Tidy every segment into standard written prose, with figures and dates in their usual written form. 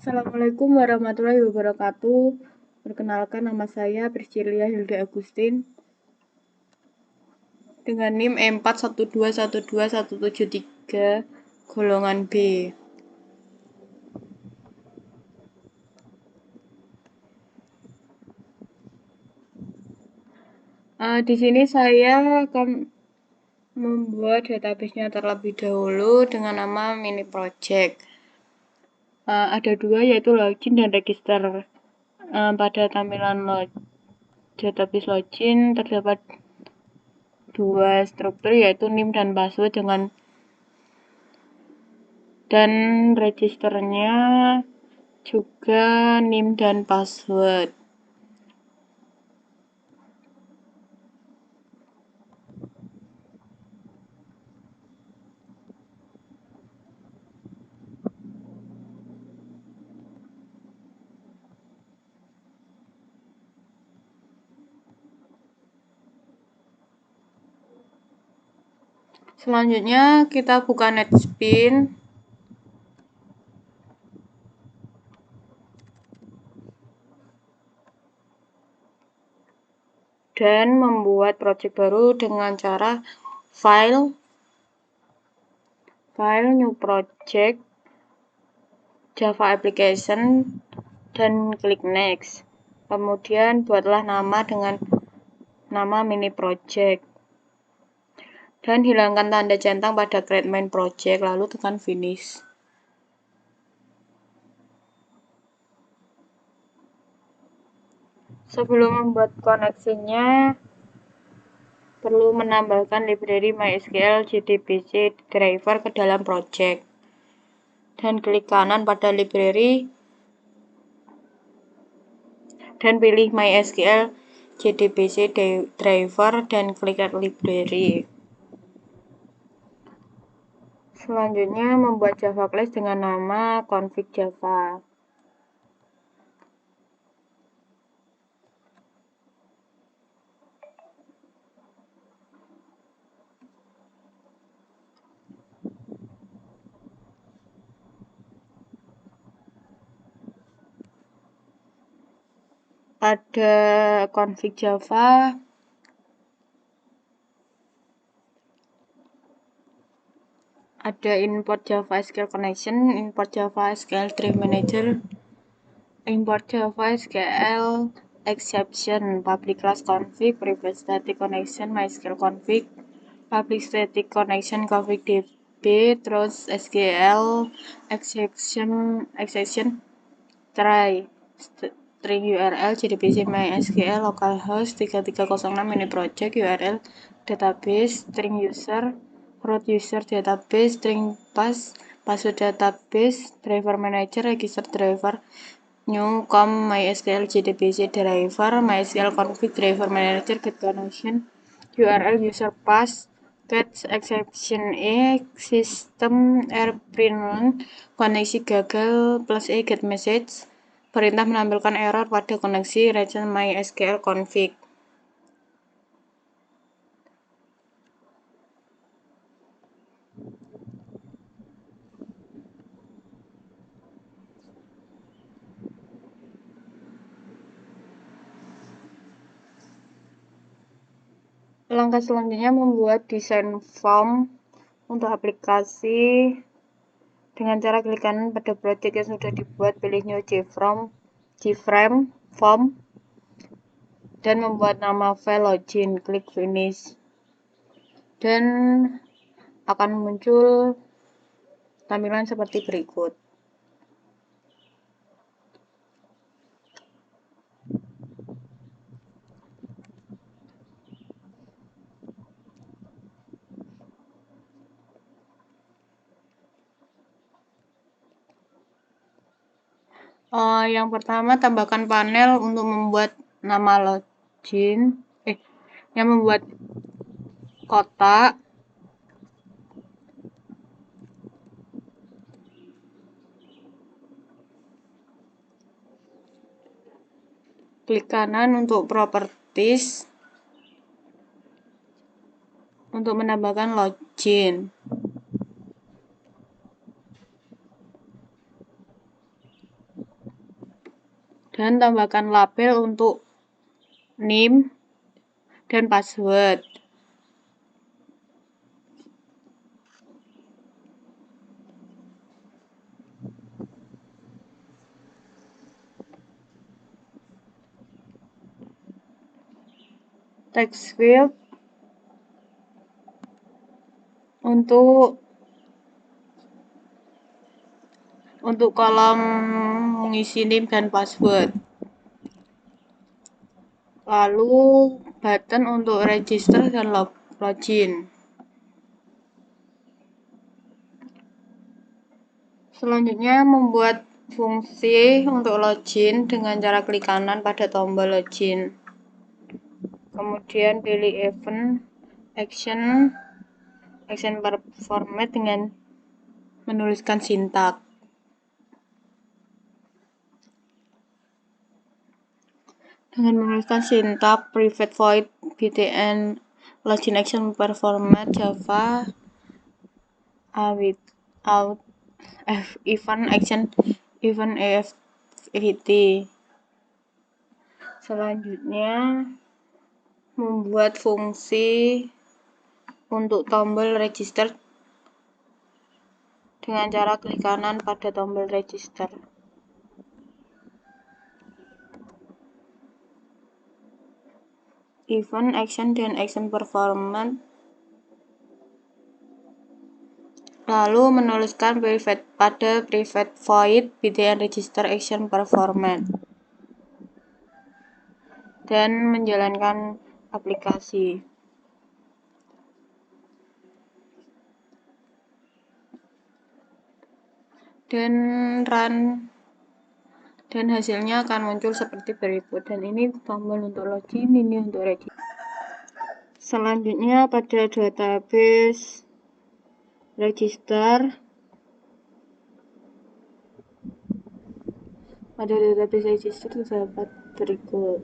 Assalamualaikum warahmatullahi wabarakatuh. Perkenalkan, nama saya Priscilia Hilda Agustin dengan NIM E41212173 golongan B. Di sini saya akan membuat database-nya terlebih dahulu dengan nama mini project. Ada dua, yaitu login dan register. Pada tampilan database login terdapat dua struktur, yaitu NIM dan password dan registernya juga NIM dan password. Selanjutnya kita buka Netspin. Dan membuat project baru dengan cara file, new project, Java application, dan klik next. Kemudian buatlah nama dengan nama mini project. Dan hilangkan tanda centang pada create main project, lalu tekan finish. Sebelum membuat koneksinya, perlu menambahkan library MySQL JDBC driver ke dalam project. Dan klik kanan pada library dan pilih MySQL JDBC driver dan klik add library. Selanjutnya membuat Java class dengan nama config Java. Pada config Java ada import Java SQL connection, import Java SQL Tree Manager, import Java SQL exception, public class config, private static connection, MySQL config, public static connection config db, terus SQL exception try string URL JDBC MySQL localhost 3306 mini project URL database string user root user database string password database driver manager register driver new com MySQL JDBC driver MySQL config driver manager get connection URL user pass get exception system error koneksi gagal +e get message perintah menampilkan error pada koneksi region MySQL config. Langkah selanjutnya membuat desain form untuk aplikasi dengan cara klik kanan pada project yang sudah dibuat, pilih new JFrame form dan membuat nama file login, klik finish dan akan muncul tampilan seperti berikut. Yang pertama, tambahkan panel untuk membuat nama login, yang membuat kotak. Klik kanan untuk properties untuk menambahkan login. dan tambahkan label untuk name dan password. Text field untuk kolom mengisi name dan password. Lalu button untuk register dan login. Selanjutnya membuat fungsi untuk login dengan cara klik kanan pada tombol login. Kemudian pilih event action per format dengan menuliskan sintak. Dengan menuliskan sintak private void btn login action per format java without event action event AFT. Selanjutnya membuat fungsi untuk tombol register dengan cara klik kanan pada tombol register. Event action dan action per format. Lalu menuliskan pada private void btn register action per format dan menjalankan aplikasi. Dan run, dan hasilnya akan muncul seperti berikut. Dan ini tombol untuk login, ini untuk register. Selanjutnya pada database register, terdapat berikut.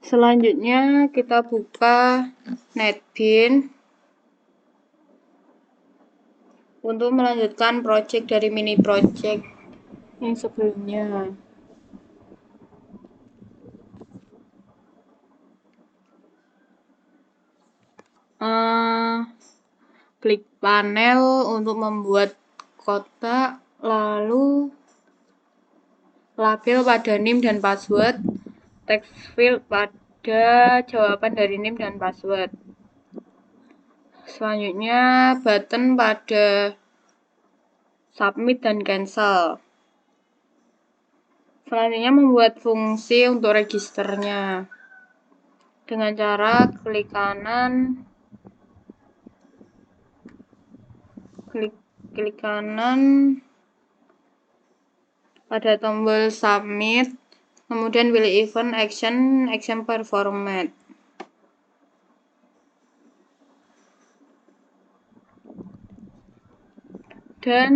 Selanjutnya kita buka NetBeans untuk melanjutkan project dari mini project yang sebelumnya. Klik panel untuk membuat kotak, lalu label pada name dan password, text field pada jawaban dari name dan password. Selanjutnya button pada submit dan cancel. Selanjutnya membuat fungsi untuk registernya dengan cara klik kanan pada tombol submit, kemudian pilih event action per format. Dan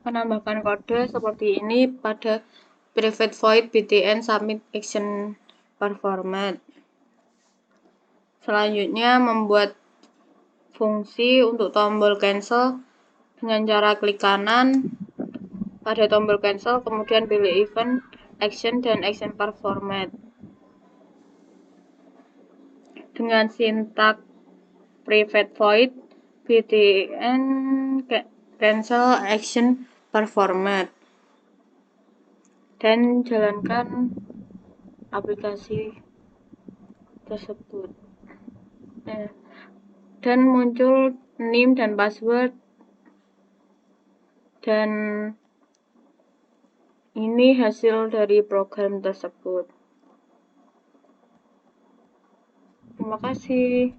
menambahkan kode seperti ini pada private void btn submit action per format. Selanjutnya membuat fungsi untuk tombol cancel dengan cara klik kanan pada tombol cancel, kemudian pilih event action dan action per format dengan sintak private void btn cancel action per format dan jalankan aplikasi tersebut. Dan muncul name dan password, dan ini hasil dari program tersebut. Terima kasih.